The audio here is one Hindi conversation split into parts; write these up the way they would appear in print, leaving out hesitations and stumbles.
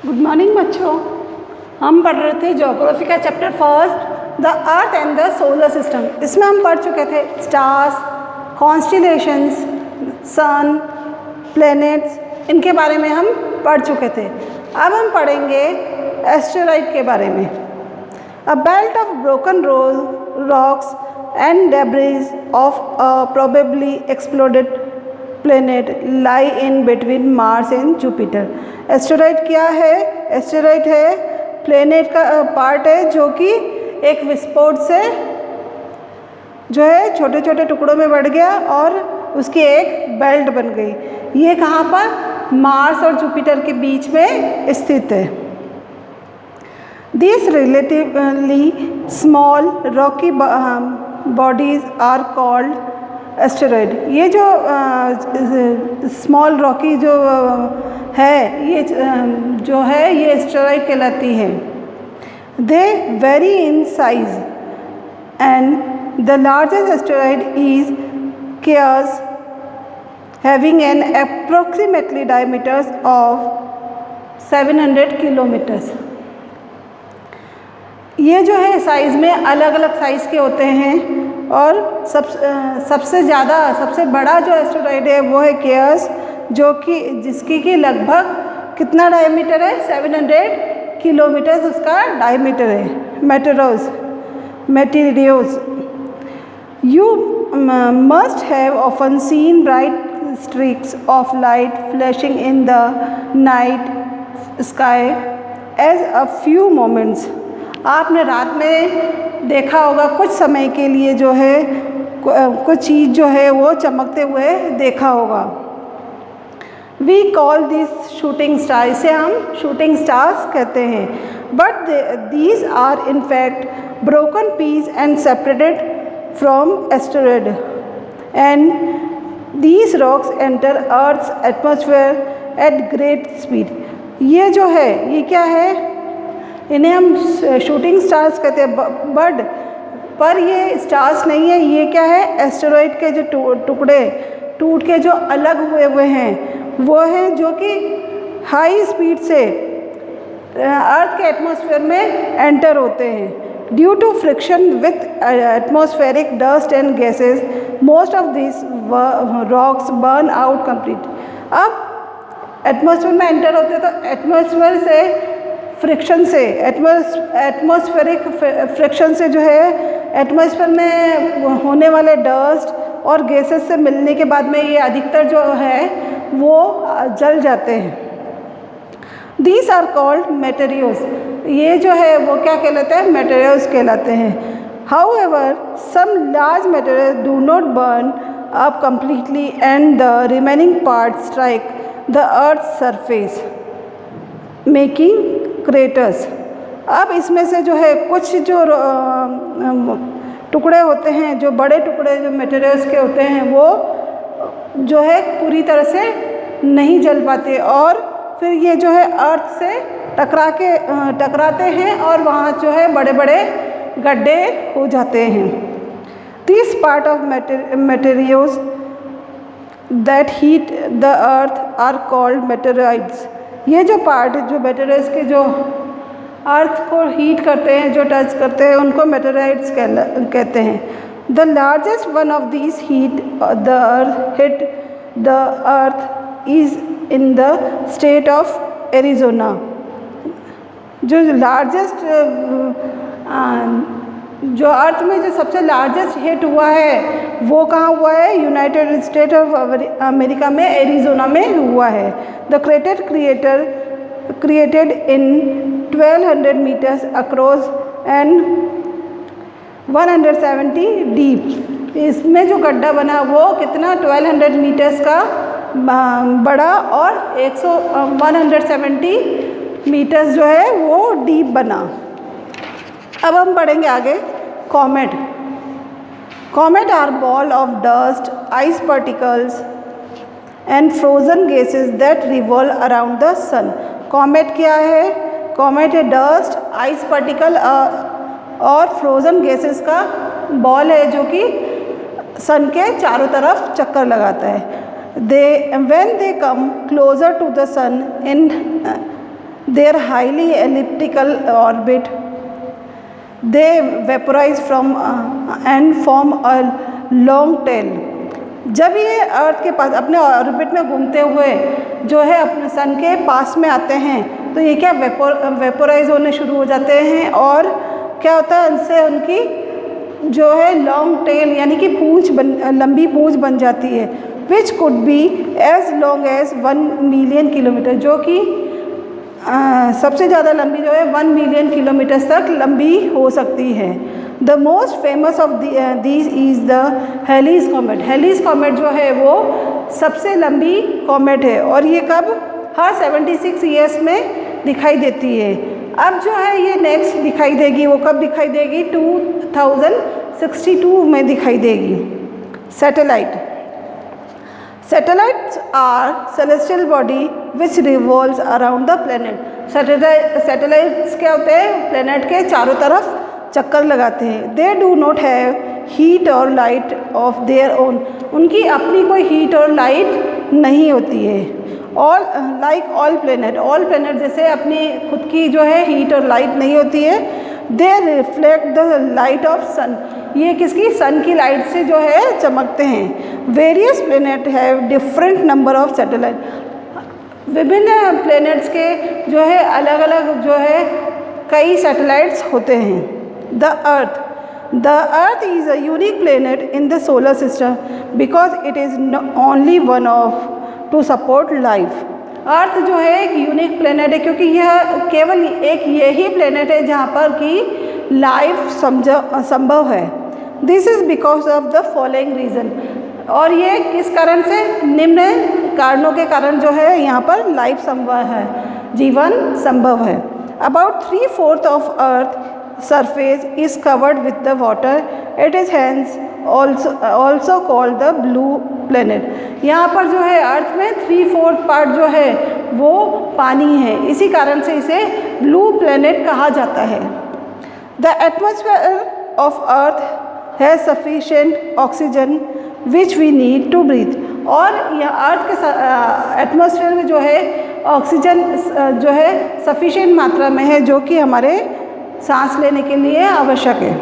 गुड मॉर्निंग बच्चों। हम पढ़ रहे थे ज्योग्राफी का chapter first, the earth and the solar system. इसमें हम पढ़ चुके थे स्टार्स, कॉन्स्टिलेशंस, सन, प्लैनेट्स, इनके बारे में हम पढ़ चुके थे। अब हम पढ़ेंगे एस्टेरॉइड के बारे में। A belt of broken rocks and debris of a probably exploded planet lie in between Mars and Jupiter. Asteroid क्या है? एस्टेरॉइड है प्लेनेट का पार्ट है जो कि एक विस्फोट से जो है छोटे छोटे टुकड़ों में बढ़ गया और उसकी एक बेल्ट बन गई। ये कहाँ पर? मार्स और जुपिटर के बीच में स्थित है। These relatively small rocky bodies are called asteroid. ये जो स्मॉल रॉकी जो है ये जो है ये एस्टेरॉइड कहलाती है। They vary in size and the largest asteroid is Ceres having an approximately diameters of 700 kilometres. ये जो है साइज़ में अलग अलग साइज़ के होते हैं और सबसे ज़्यादा सबसे बड़ा जो एस्टेरॉइड है वो है केयर्स, जो कि जिसकी कि लगभग कितना डायमीटर है? 700 किलोमीटर उसका डायमीटर है। Meteors you must have often seen bright streaks of light flashing in the night sky as a few moments. आपने रात में देखा होगा कुछ समय के लिए जो है कुछ चीज़ जो है वो चमकते हुए देखा होगा। We call this shooting star, इसे हम शूटिंग स्टार्स कहते हैं। But these are in fact broken piece and separated from asteroid and these rocks enter earth's atmosphere at great speed. ये जो है ये क्या है? इन्हें हम शूटिंग स्टार्स कहते हैं। बट पर ये स्टार्स नहीं है, ये क्या है? एस्टेरॉइड के जो टुकड़े टूट के जो अलग हुए हैं वो हैं जो कि हाई स्पीड से अर्थ के एटमॉस्फेयर में एंटर होते हैं। Due to friction with atmospheric dust and gases most of this rocks burn out complete. अब एटमॉस्फेयर में एंटर होते हैं तो एटमॉस्फेयर से फ्रिक्शन से एटमॉस्फेरिक फ्रिक्शन से जो है एटमॉस्फेयर में होने वाले डस्ट और गैसेस से मिलने के बाद में ये अधिकतर जो है वो जल जाते हैं। These are called meteors. ये जो है वो क्या कहलाते हैं? मेटेरियोस कहलाते हैं। However some large material do not burn up completely and the remaining part strike the earth surface making craters. अब इसमें से जो है कुछ जो टुकड़े होते हैं, जो बड़े टुकड़े जो मटेरियल्स के होते हैं वो जो है पूरी तरह से नहीं जल पाते और फिर ये जो है अर्थ से टकराते हैं और वहाँ जो है बड़े बड़े गड्ढे हो जाते हैं। This part of materials that hit the earth are called meteoroids. ये जो पार्ट जो मेटेरियल्स के जो अर्थ को हीट करते हैं, जो टच करते हैं, उनको मेटेरॉइड्स कहते हैं। The largest one of these hit the earth is in the state of Arizona. जो लार्जेस्ट जो अर्थ में जो सबसे लार्जेस्ट हिट हुआ है वो कहाँ हुआ है? यूनाइटेड स्टेट ऑफ अमेरिका में एरिजोना में हुआ है। The crater created in 1200 meters across and 170 deep. इसमें जो गड्ढा बना वो कितना? 1200 मीटर्स का बड़ा और 170 मीटर्स जो है वो डीप बना। अब हम पढ़ेंगे आगे comet. Comet are ball of dust, ice particles and frozen gases that revolve around the sun. Comet क्या है? कॉमेट है डस्ट, आइस पार्टिकल और फ्रोजन गैसेस का बॉल है जो कि सन के चारों तरफ चक्कर लगाता है। When they come closer to the sun in their highly elliptical orbit, they vaporize from and form a long tail. जब ये अर्थ के पास अपने ऑर्बिट में घूमते हुए जो है अपने सन के पास में आते हैं तो ये क्या वेपोराइज होने शुरू हो जाते हैं और क्या होता है उनसे उनकी जो है लॉन्ग टेल यानी कि लंबी पूंछ बन जाती है, which could be as long as 1 million kilometre, जो कि सबसे ज़्यादा लंबी जो है 1 मिलियन किलोमीटर तक लंबी हो सकती है। The most famous of these is the Halley's comet. Halley's comet जो है वो सबसे लंबी कॉमेट है और ये कब हर 76 ईयर्स में दिखाई देती है। अब जो है ये नेक्स्ट दिखाई देगी, वो कब दिखाई देगी? 2062 में दिखाई देगी। Satellite. Satellites are celestial body which revolves around the planet. Satellites क्या होते हैं? प्लेनेट के चारों तरफ चक्कर लगाते हैं। They do not have heat or light of their own. उनकी अपनी कोई हीट और लाइट नहीं होती है। ऑल प्लेनेट जैसे अपनी खुद की जो है हीट और लाइट नहीं होती है। They reflect the light of sun. ये किसकी? सन की लाइट से जो है चमकते हैं। Various planet have different number of satellite. विभिन्न प्लेनेट्स के जो है अलग अलग जो है कई सैटेलाइट्स होते हैं। The earth is a unique planet in the solar system because it is only one of to support life. Earth जो है एक यूनिक प्लेनेट है क्योंकि यह केवल एक यही प्लेनेट है जहाँ पर कि लाइफ संभव है। This is because of the following reason. और ये किस कारण से? निम्न कारणों के कारण जो है यहाँ पर लाइफ संभव है, जीवन संभव है। About 3/4 of earth surface is covered with the water. It is hence also called the blue planet. यहाँ पर जो है अर्थ में 3/4 पार्ट जो है वो पानी है, इसी कारण से इसे ब्लू प्लेनेट कहा जाता है। The atmosphere of earth has sufficient oxygen which we need to breathe. और यह अर्थ के एटमॉस्फेयर में जो है ऑक्सीजन जो है सफिशिएंट मात्रा में है जो कि हमारे सांस लेने के लिए आवश्यक है।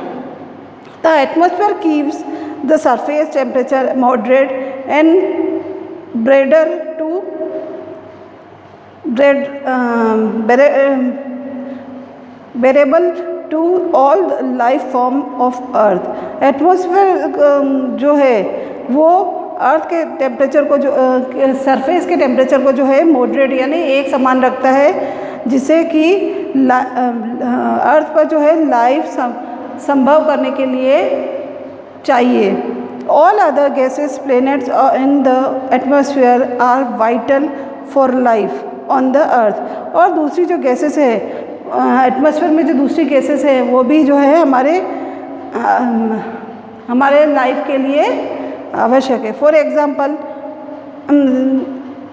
The atmosphere keeps the surface temperature moderate and bearable to all life form of earth. Atmosphere जो है वो अर्थ के टेम्परेचर को जो सरफेस के टेम्परेचर को जो है मॉडरेट यानी एक समान रखता है, जिससे कि अर्थ पर जो है लाइफ संभव करने के लिए चाहिए। All other gases planets in the atmosphere are vital for life on the earth. और दूसरी जो गैसेस है एटमॉस्फेयर में, जो दूसरी गैसेस है वो भी जो है हमारे लाइफ के लिए आवश्यक है। फॉर एग्ज़ाम्पल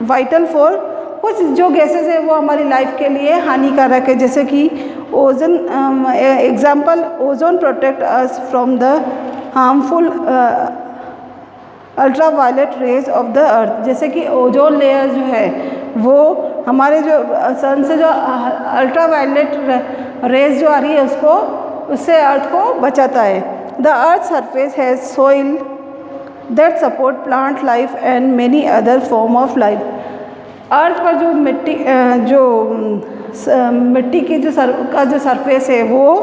वाइटल फॉर कुछ जो गैसेस है वो हमारी लाइफ के लिए हानिकारक है, जैसे कि ozone. Example ozone protect us from the harmful ultraviolet rays of the earth. जैसे कि ओजोन लेयर जो है वो हमारे जो सन से जो अल्ट्रावायलेट रेज जो आ रही है उससे अर्थ को बचाता है। The earth surface has soil that support plant life and many other form of life. Earth पर जो मिट्टी की जो सरफेस है वो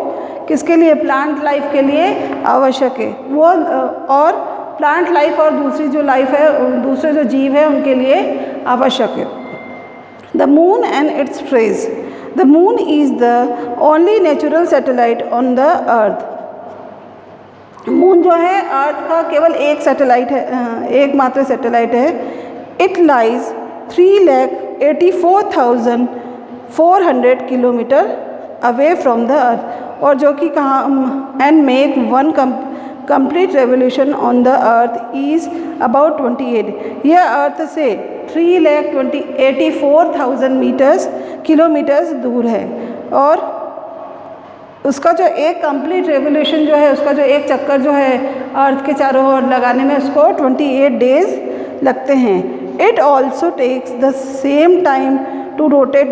किसके लिए? प्लांट लाइफ के लिए आवश्यक है वो, और प्लांट लाइफ और दूसरी जो लाइफ है, दूसरे जो जीव है उनके लिए आवश्यक है। The moon and it's phase. The moon is the only natural satellite on the earth. Moon जो है अर्थ का केवल एक सैटेलाइट है, एकमात्र सैटेलाइट है। It lies 3,84,400 kilometre away from the earth. और जो कि कहाँ and make one complete revolution on the earth is about 28। यह अर्थ से 3,84,000 किलोमीटर्स दूर है और उसका जो एक कंप्लीट रेवोल्यूशन जो है, उसका जो एक चक्कर जो है अर्थ के चारों ओर लगाने में उसको 28 डेज लगते हैं। It also takes the same time to rotate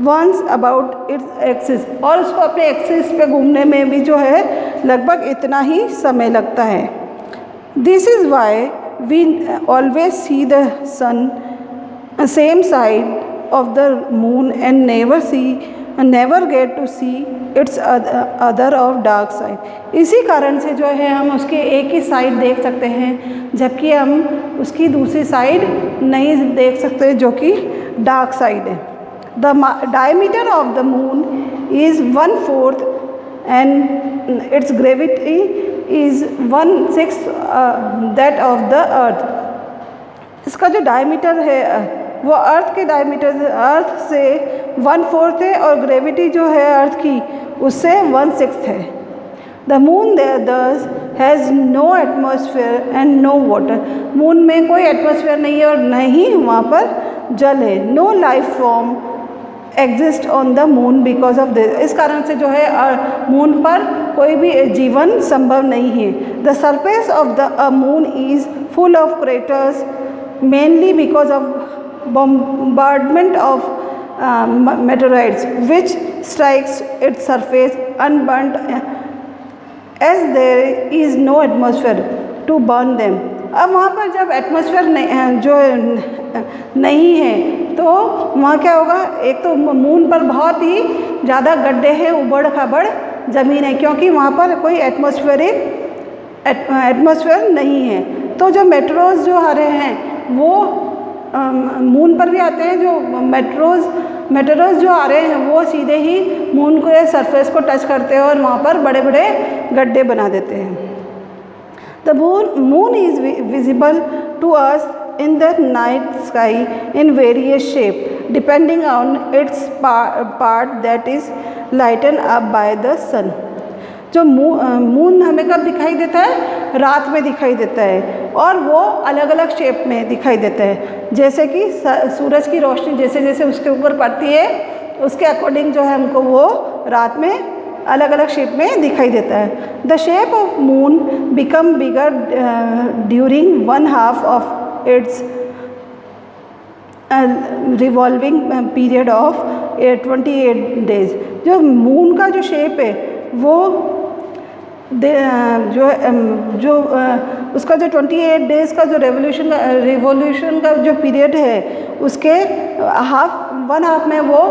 once about its axis, और उसको अपने एक्सिस पे घूमने में भी जो है लगभग इतना ही समय लगता है। This is why we always see the sun same side of the moon and never get to see its other of dark side। इसी कारण से जो है हम उसके एक ही साइड देख सकते हैं, जबकि हम उसकी दूसरी साइड नहीं देख सकते जो कि डार्क साइड है। The diameter of the moon is 1/4 and its gravity is 1/6 that of the earth। इसका जो डायमीटर है वो अर्थ के डायमीटर अर्थ से 1/4 है और ग्रेविटी जो है अर्थ की उससे 1/6 है। The moon thus has no atmosphere and no water. Moon में कोई एटमॉस्फेयर नहीं है और न ही वहाँ पर जल है। No life form exist on the moon because of this. इस कारण से जो है मून पर कोई भी जीवन संभव नहीं है। The surface of the moon is full of craters mainly because of bombardment of meteorites which strikes its surface unburnt as there is no atmosphere to burn them। अब वहाँ पर जब एटमॉस्फेयर नहीं है तो वहाँ क्या होगा, एक तो मून पर बहुत ही ज़्यादा गड्ढे हैं, उबड़ खाबड़ ज़मीन है, क्योंकि वहाँ पर कोई एटमॉस्फेयर नहीं है। तो जो मेट्रोज जो आ रहे हैं वो मून पर भी आते हैं। जो मेट्रोज जो आ रहे हैं वो सीधे ही मून के सरफेस को टच करते हैं और वहाँ पर बड़े बड़े गड्ढे बना देते हैं। The moon is visible to us in the night sky in various shape depending on its part that is lightened up by the sun। जो मून हमें कब दिखाई देता है, रात में दिखाई देता है और वो अलग अलग शेप में दिखाई देता है। जैसे कि सूरज की रोशनी जैसे जैसे उसके ऊपर पड़ती है उसके अकॉर्डिंग जो है हमको वो रात में अलग अलग शेप में दिखाई देता है। The shape of moon become bigger during 1/2 of its revolving period of 28 days. जो मून का जो शेप है वो उसका जो 28 डेज़ का जो रिवॉल्यूशन का जो पीरियड है उसके 1/2 में वो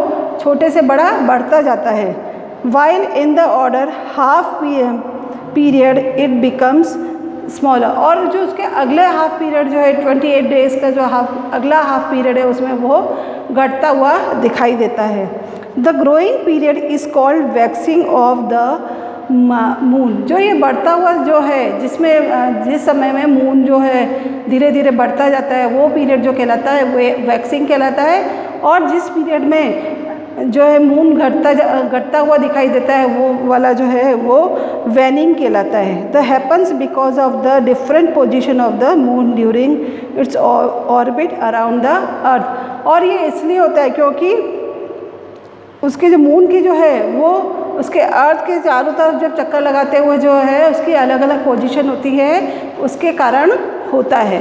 छोटे से बड़ा बढ़ता जाता है। While in the order half period it becomes smaller, और जो उसके अगले हाफ पीरियड जो है 28 डेज़ का जो अगला हाफ पीरियड है उसमें वो घटता हुआ दिखाई देता है। The growing period is called waxing of the moon. जो ये बढ़ता हुआ जो है जिस समय में मून जो है धीरे धीरे बढ़ता जाता है वो पीरियड जो कहलाता है वो वैक्सिंग कहलाता है। और जिस पीरियड में जो है मून घटता हुआ दिखाई देता है वो वाला जो है वो वैनिंग कहलाता है। The happens because of the different position of the moon during its orbit around the earth. और ये इसलिए होता है क्योंकि उसकी जो मून की जो है वो उसके अर्थ के चारों तरफ जब चक्कर लगाते हुए जो है उसकी अलग अलग पोजीशन होती है, उसके कारण होता है।